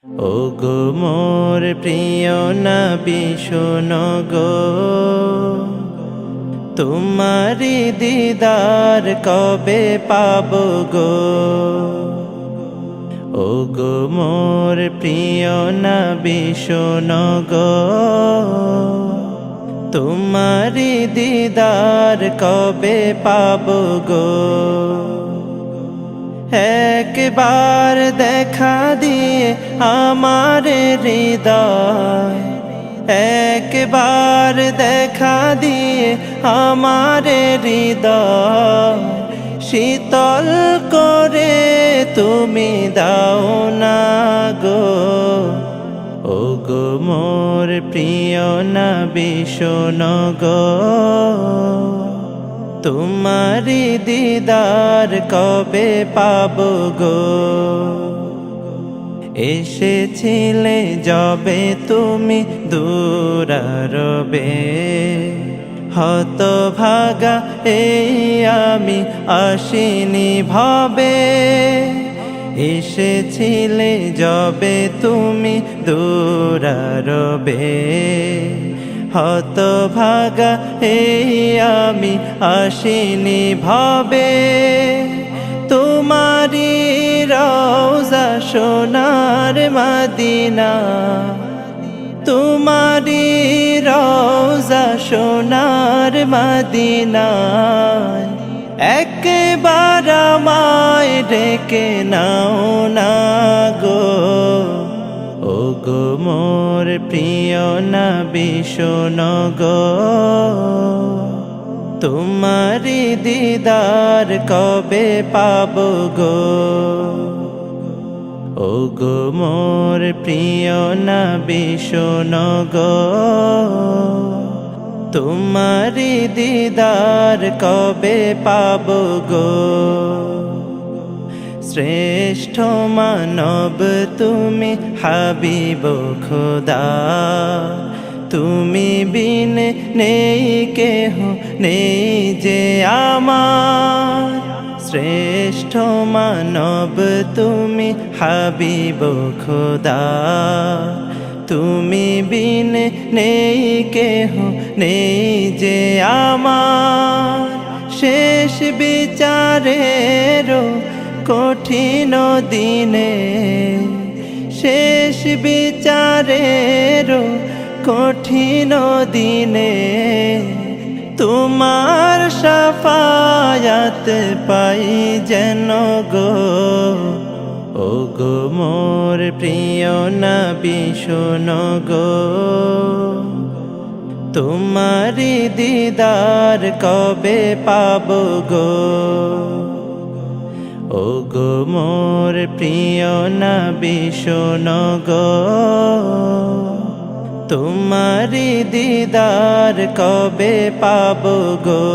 ওগো মোর প্রিয় নবী শোনো গো, তোমারি দিদার কবে পাবো গো। ওগো মোর প্রিয় নবী শোনো গো, তোমারি দিদার কবে পাবো গো। একবার দেখা দিয়ে আমার হৃদয়, একবার দেখা দিয়ে আমার হৃদয় শীতল করে তুমি দাও না গো। ওগো মোর প্রিয় নবী শোনো গো, তোমারি দিদার কবে পাবো গো। এসেছিলে যবে তুমি দূরারবে, হতভাগা এই আমি আসিনি ভবে। এসেছিলে যবে তুমি দূরারবে, হতভাগা এই আমি আসিনি ভবে। তোমারি রওজা সোনার মদিনা, তোমারি রওজা সোনার মদিনা, একবার আমায় ডেকে নাও না গো। ওগো মোর প্রিয় নবী শোনো গো, তোমারি দিদার কবে পাবো গো। ওগো মোর প্রিয় নবী শোনো গো, তোমারি দিদার কবে পাবো গো। শ্রেষ্ঠ মানব তুমি হাবিব খোদা, তুমি বিন নেই কেহ নেই যে আমার। শ্রেষ্ঠ মানব তুমি হাবিব খোদা, তুমি বিন নেই কেহ নেই যে আমার। শেষ বিচারেরও কঠিন দিনে, শেষ বিচারেরও কঠিন দিনে, তোমার শাফায়াত পাই যেন গো। ওগো মোর প্রিয় নবী শোনো গো, তোমারি দিদার কবে পাবো গো। ওগো মোর প্রিয় নবী শোনো গো, তোমারি দিদার কবে পাবো গো।